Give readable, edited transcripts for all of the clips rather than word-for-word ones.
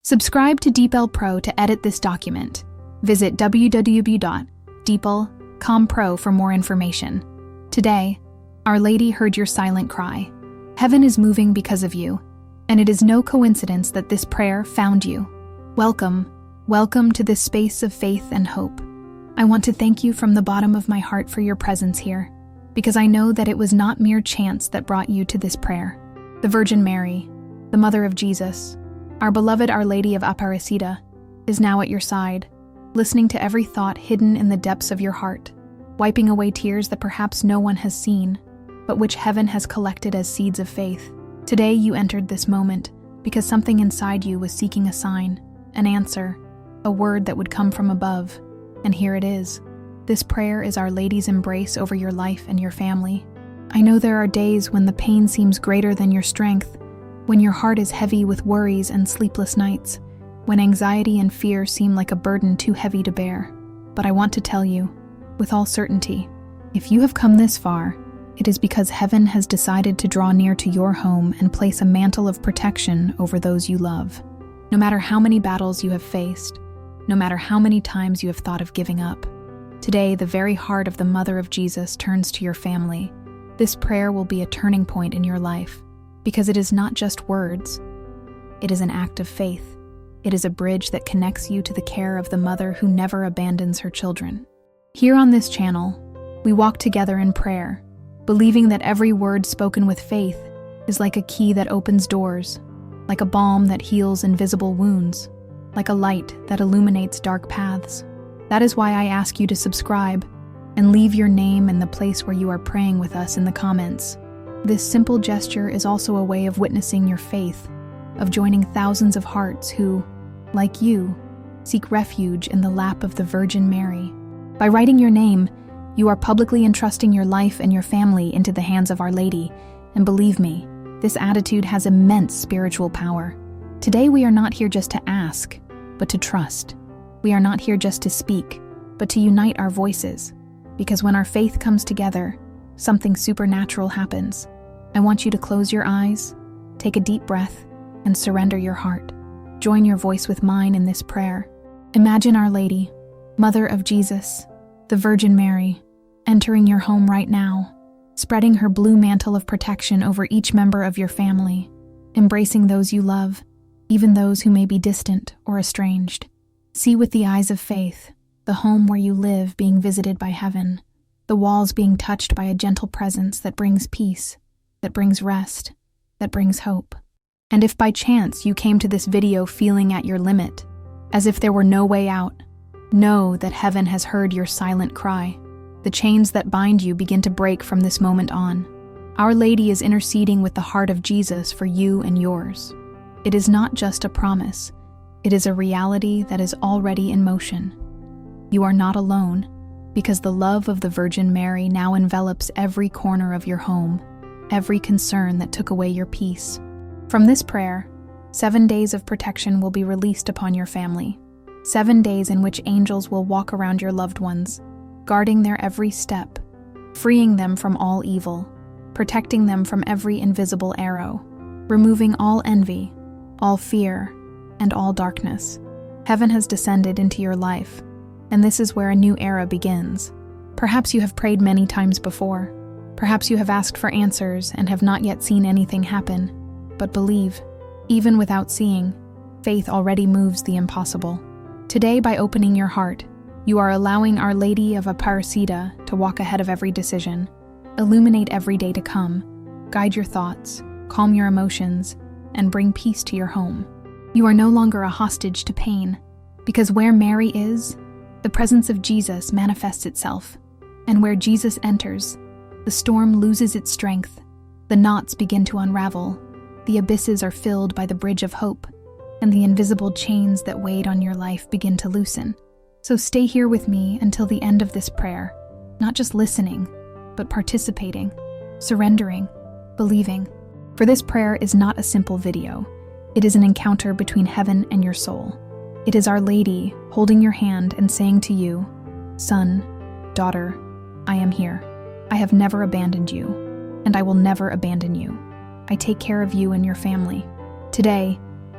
Subscribe to DeepL Pro to edit this document. Visit www.deepl.com/pro for more information. Today, Our Lady heard your silent cry. Heaven is moving because of you, and it is no coincidence that this prayer found you. Welcome to this space of faith and hope. I want to thank you from the bottom of my heart for your presence here, because I know that it was not mere chance that brought you to this prayer. The Virgin Mary, the Mother of Jesus, our beloved Our Lady of Aparecida, is now at your side, listening to every thought hidden in the depths of your heart, wiping away tears that perhaps no one has seen, but which heaven has collected as seeds of faith. Today you entered this moment because something inside you was seeking a sign, an answer, a word that would come from above, and here it is. This prayer is Our Lady's embrace over your life and your family. I know there are days when the pain seems greater than your strength, when your heart is heavy with worries and sleepless nights, when anxiety and fear seem like a burden too heavy to bear. But I want to tell you, with all certainty, if you have come this far, it is because heaven has decided to draw near to your home and place a mantle of protection over those you love. No matter how many battles you have faced, no matter how many times you have thought of giving up, today the very heart of the Mother of Jesus turns to your family. This prayer will be a turning point in your life, because it is not just words. It is an act of faith. It is a bridge that connects you to the care of the mother who never abandons her children. Here on this channel, we walk together in prayer, believing that every word spoken with faith is like a key that opens doors, like a balm that heals invisible wounds, like a light that illuminates dark paths. That is why I ask you to subscribe and leave your name in the place where you are praying with us in the comments. This simple gesture is also a way of witnessing your faith, of joining thousands of hearts who, like you, seek refuge in the lap of the Virgin Mary. By writing your name, you are publicly entrusting your life and your family into the hands of Our Lady, and believe me, this attitude has immense spiritual power. Today we are not here just to ask, but to trust. We are not here just to speak, but to unite our voices, because when our faith comes together, something supernatural happens. I want you to close your eyes, take a deep breath, and surrender your heart. Join your voice with mine in this prayer. Imagine Our Lady, Mother of Jesus, the Virgin Mary, entering your home right now, spreading her blue mantle of protection over each member of your family, embracing those you love, even those who may be distant or estranged. See with the eyes of faith, the home where you live being visited by heaven, the walls being touched by a gentle presence that brings peace, that brings rest, that brings hope. And if by chance you came to this video feeling at your limit, as if there were no way out, know that heaven has heard your silent cry. The chains that bind you begin to break from this moment on. Our Lady is interceding with the heart of Jesus for you and yours. It is not just a promise, it is a reality that is already in motion. You are not alone, because the love of the Virgin Mary now envelops every corner of your home, every concern that took away your peace. From this prayer, 7 days of protection will be released upon your family. 7 days in which angels will walk around your loved ones, guarding their every step, freeing them from all evil, protecting them from every invisible arrow, removing all envy, all fear, and all darkness. Heaven has descended into your life, and this is where a new era begins. Perhaps you have prayed many times before. Perhaps you have asked for answers and have not yet seen anything happen. But believe, even without seeing, faith already moves the impossible. Today, by opening your heart, you are allowing Our Lady of Aparecida to walk ahead of every decision, illuminate every day to come, guide your thoughts, calm your emotions, and bring peace to your home. You are no longer a hostage to pain, because where Mary is, the presence of Jesus manifests itself, and where Jesus enters, the storm loses its strength, the knots begin to unravel, the abysses are filled by the bridge of hope, and the invisible chains that weighed on your life begin to loosen. So stay here with me until the end of this prayer, not just listening, but participating, surrendering, believing. For this prayer is not a simple video. It is an encounter between heaven and your soul. It is Our Lady holding your hand and saying to you, "Son, daughter, I am here. I have never abandoned you, and I will never abandon you. I take care of you and your family." Today,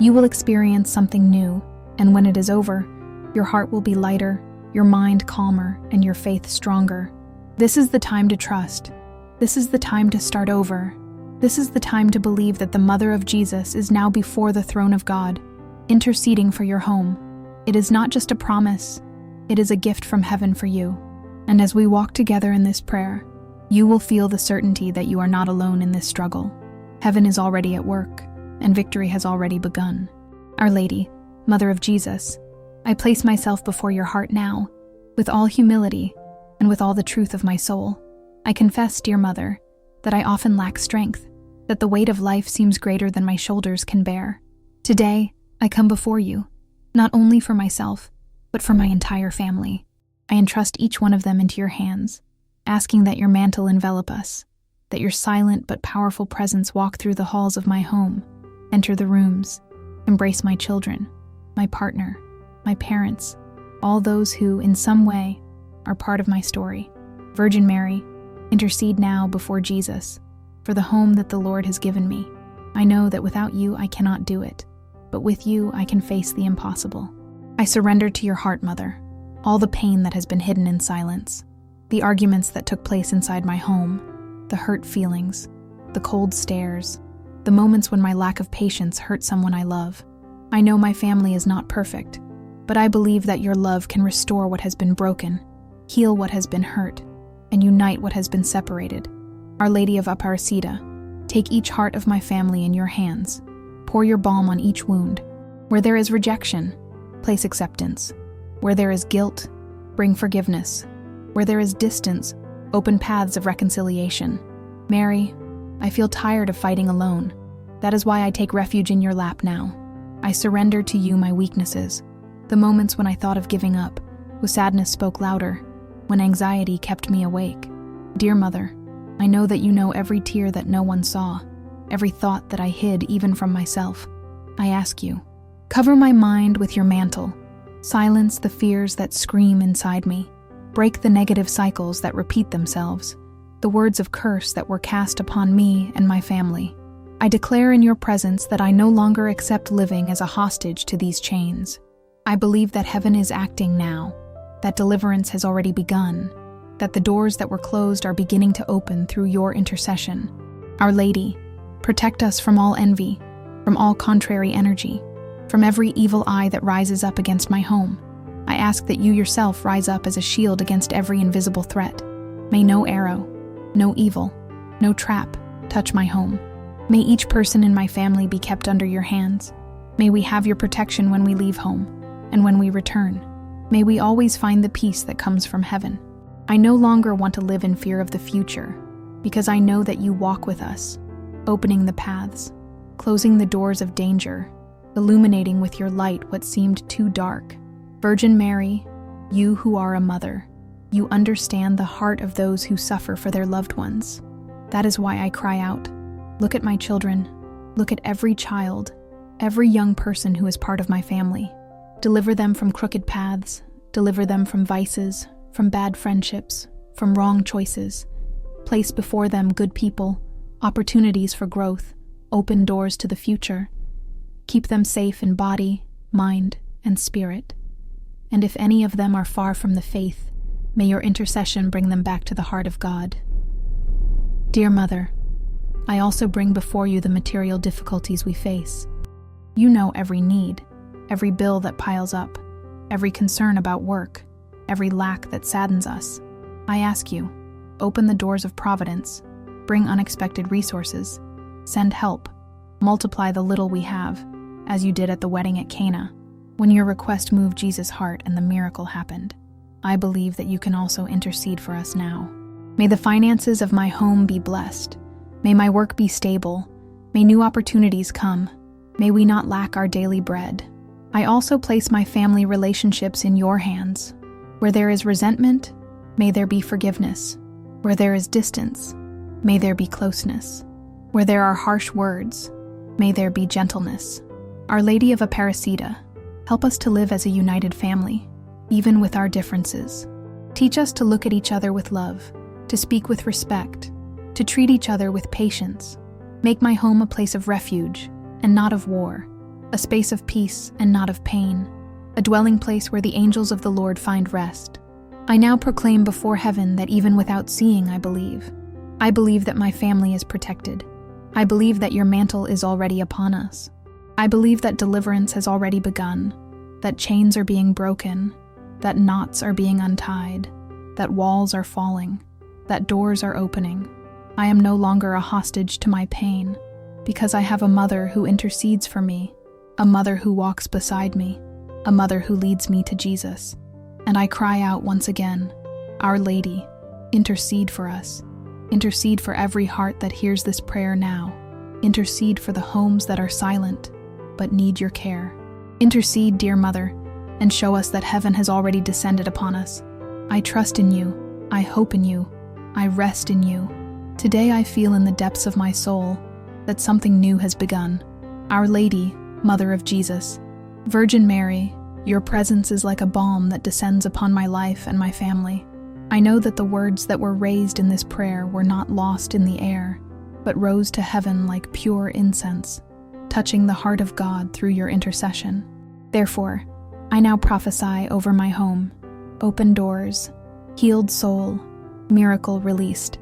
You will experience something new, and when it is over, your heart will be lighter, your mind calmer, and your faith stronger. This is the time to trust. This is the time to start over. This is the time to believe that the Mother of Jesus is now before the throne of God, interceding for your home. It is not just a promise, it is a gift from heaven for you. And as we walk together in this prayer, you will feel the certainty that you are not alone in this struggle. Heaven is already at work, and victory has already begun. Our Lady, Mother of Jesus, I place myself before your heart now, with all humility and with all the truth of my soul. I confess, dear Mother, that I often lack strength, that the weight of life seems greater than my shoulders can bear. Today, I come before you, not only for myself, but for my entire family. I entrust each one of them into your hands, asking that your mantle envelop us, that your silent but powerful presence walk through the halls of my home, enter the rooms, embrace my children, my partner, my parents, all those who, in some way, are part of my story. Virgin Mary, intercede now before Jesus for the home that the Lord has given me. I know that without you I cannot do it, but with you I can face the impossible. I surrender to your heart, Mother, all the pain that has been hidden in silence, the arguments that took place inside my home, the hurt feelings, the cold stares, the moments when my lack of patience hurt someone I love. I know my family is not perfect, but I believe that your love can restore what has been broken, heal what has been hurt, and unite what has been separated. Our Lady of Aparecida, take each heart of my family in your hands. Pour your balm on each wound. Where there is rejection, place acceptance. Where there is guilt, bring forgiveness. Where there is distance, open paths of reconciliation. Mary, I feel tired of fighting alone. That is why I take refuge in your lap now. I surrender to you my weaknesses, the moments when I thought of giving up, when sadness spoke louder, when anxiety kept me awake. Dear Mother, I know that you know every tear that no one saw, every thought that I hid even from myself. I ask you, cover my mind with your mantle, silence the fears that scream inside me, break the negative cycles that repeat themselves, the words of curse that were cast upon me and my family. I declare in your presence that I no longer accept living as a hostage to these chains. I believe that heaven is acting now, that deliverance has already begun, that the doors that were closed are beginning to open through your intercession. Our Lady, protect us from all envy, from all contrary energy, from every evil eye that rises up against my home. I ask that you yourself rise up as a shield against every invisible threat. May no arrow, no evil, no trap touch my home. May each person in my family be kept under your hands. May we have your protection when we leave home, and when we return. May we always find the peace that comes from heaven. I no longer want to live in fear of the future, because I know that you walk with us, opening the paths, closing the doors of danger, illuminating with your light what seemed too dark. Virgin Mary, you who are a mother, you understand the heart of those who suffer for their loved ones. That is why I cry out, look at my children, look at every child, every young person who is part of my family. Deliver them from crooked paths, deliver them from vices, from bad friendships, from wrong choices. Place before them good people, opportunities for growth, open doors to the future. Keep them safe in body, mind, and spirit. And if any of them are far from the faith, may your intercession bring them back to the heart of God. Dear Mother, I also bring before you the material difficulties we face. You know every need, every bill that piles up, every concern about work, every lack that saddens us. I ask you, open the doors of providence, bring unexpected resources, send help, multiply the little we have, as you did at the wedding at Cana, when your request moved Jesus' heart and the miracle happened. I believe that you can also intercede for us now. May the finances of my home be blessed. May my work be stable. May new opportunities come. May we not lack our daily bread. I also place my family relationships in your hands. Where there is resentment, may there be forgiveness. Where there is distance, may there be closeness. Where there are harsh words, may there be gentleness. Our Lady of Aparecida, help us to live as a united family, even with our differences. Teach us to look at each other with love, to speak with respect, to treat each other with patience. Make my home a place of refuge and not of war. a space of peace and not of pain, a dwelling place where the angels of the Lord find rest. I now proclaim before heaven that even without seeing, I believe. I believe that my family is protected. I believe that your mantle is already upon us. I believe that deliverance has already begun, that chains are being broken, that knots are being untied, that walls are falling, that doors are opening. I am no longer a hostage to my pain, because I have a mother who intercedes for me, a mother who walks beside me, a mother who leads me to Jesus. And I cry out once again, Our Lady, intercede for us. Intercede for every heart that hears this prayer now. Intercede for the homes that are silent, but need your care. Intercede, dear Mother, and show us that heaven has already descended upon us. I trust in you. I hope in you. I rest in you. Today I feel in the depths of my soul that something new has begun. Our Lady, Mother of Jesus, Virgin Mary, your presence is like a balm that descends upon my life and my family. I know that the words that were raised in this prayer were not lost in the air, but rose to heaven like pure incense, touching the heart of God through your intercession. Therefore, I now prophesy over my home, open doors, healed soul, miracle released.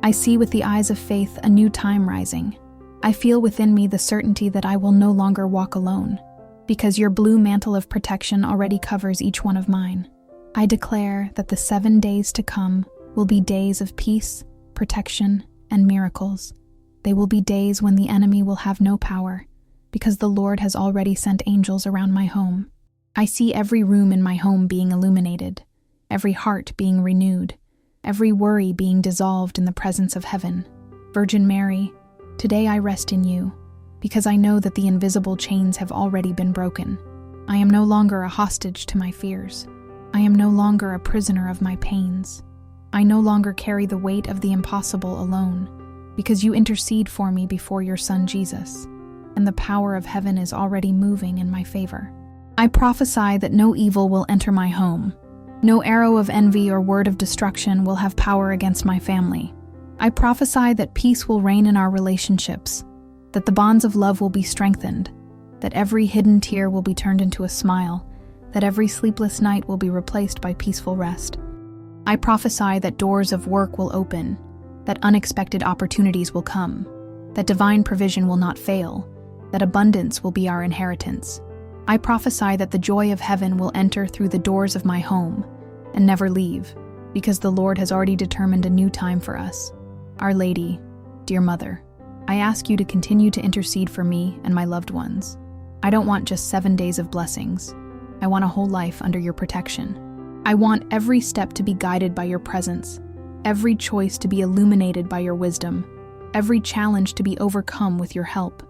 I see with the eyes of faith a new time rising. I feel within me the certainty that I will no longer walk alone, because your blue mantle of protection already covers each one of mine. I declare that the 7 days to come will be days of peace, protection, and miracles. They will be days when the enemy will have no power, because the Lord has already sent angels around my home. I see every room in my home being illuminated, every heart being renewed, every worry being dissolved in the presence of heaven. Virgin Mary, today I rest in you, because I know that the invisible chains have already been broken. I am no longer a hostage to my fears. I am no longer a prisoner of my pains. I no longer carry the weight of the impossible alone, because you intercede for me before your Son Jesus, and the power of heaven is already moving in my favor. I prophesy that no evil will enter my home. No arrow of envy or word of destruction will have power against my family. I prophesy that peace will reign in our relationships, that the bonds of love will be strengthened, that every hidden tear will be turned into a smile, that every sleepless night will be replaced by peaceful rest. I prophesy that doors of work will open, that unexpected opportunities will come, that divine provision will not fail, that abundance will be our inheritance. I prophesy that the joy of heaven will enter through the doors of my home and never leave, because the Lord has already determined a new time for us. Our Lady, dear Mother, I ask you to continue to intercede for me and my loved ones. I don't want just 7 days of blessings. I want a whole life under your protection. I want every step to be guided by your presence, every choice to be illuminated by your wisdom, every challenge to be overcome with your help.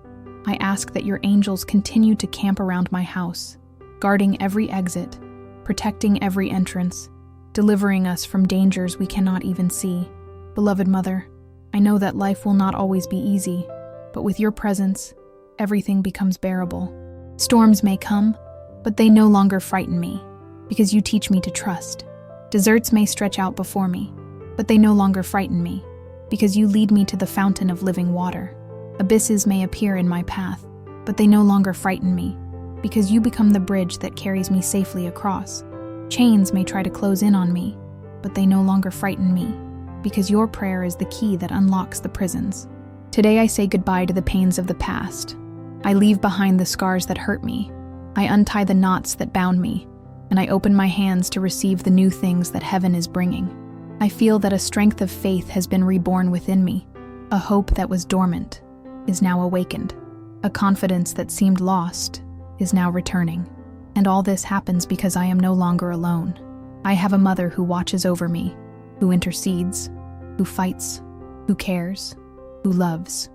I ask that your angels continue to camp around my house, guarding every exit, protecting every entrance, delivering us from dangers we cannot even see. Beloved Mother, I know that life will not always be easy, but with your presence, everything becomes bearable. Storms may come, but they no longer frighten me, because you teach me to trust. Deserts may stretch out before me, but they no longer frighten me, because you lead me to the fountain of living water. Abysses may appear in my path, but they no longer frighten me, because you become the bridge that carries me safely across. Chains may try to close in on me, but they no longer frighten me, because your prayer is the key that unlocks the prisons. Today I say goodbye to the pains of the past. I leave behind the scars that hurt me. I untie the knots that bound me, and I open my hands to receive the new things that heaven is bringing. I feel that a strength of faith has been reborn within me. A hope that was dormant is now awakened. A confidence that seemed lost is now returning. And all this happens because I am no longer alone. I have a mother who watches over me, who intercedes, who fights, who cares, who loves.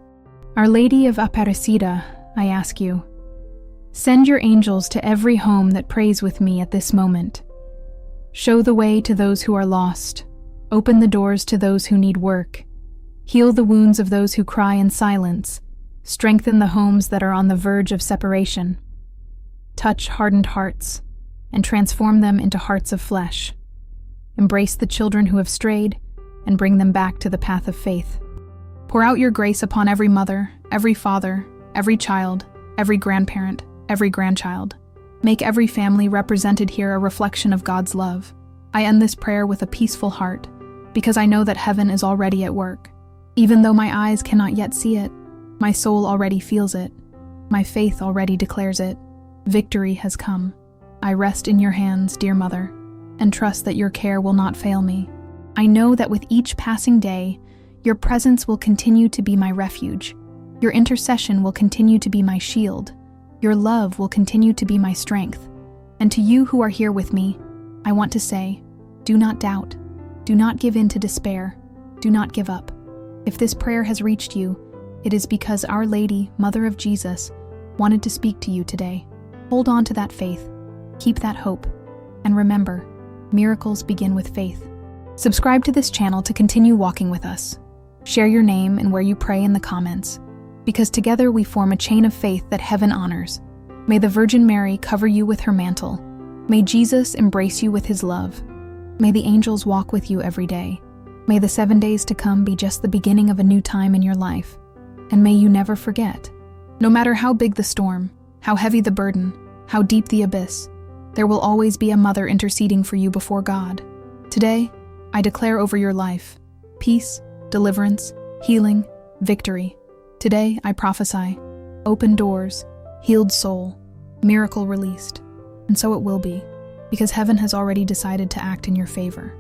Our Lady of Aparecida, I ask you, send your angels to every home that prays with me at this moment. Show the way to those who are lost. Open the doors to those who need work. Heal the wounds of those who cry in silence. Strengthen the homes that are on the verge of separation. Touch hardened hearts and transform them into hearts of flesh. Embrace the children who have strayed and bring them back to the path of faith. Pour out your grace upon every mother, every father, every child, every grandparent, every grandchild. Make every family represented here a reflection of God's love. I end this prayer with a peaceful heart, because I know that heaven is already at work. Even though my eyes cannot yet see it, my soul already feels it. My faith already declares it. Victory has come. I rest in your hands, dear Mother, and trust that your care will not fail me. I know that with each passing day, your presence will continue to be my refuge. Your intercession will continue to be my shield. Your love will continue to be my strength. And to you who are here with me, I want to say, do not doubt. Do not give in to despair. Do not give up. If this prayer has reached you, it is because Our Lady, Mother of Jesus, wanted to speak to you today. Hold on to that faith. Keep that hope. And remember, miracles begin with faith. Subscribe to this channel to continue walking with us. Share your name and where you pray in the comments, because together we form a chain of faith that heaven honors. May the Virgin Mary cover you with her mantle. May Jesus embrace you with his love. May the angels walk with you every day. May the 7 days to come be just the beginning of a new time in your life. And may you never forget, no matter how big the storm, how heavy the burden, how deep the abyss, there will always be a mother interceding for you before God. Today, I declare over your life peace, deliverance, healing, victory. Today, I prophesy open doors, healed soul, miracle released. And so it will be, because heaven has already decided to act in your favor.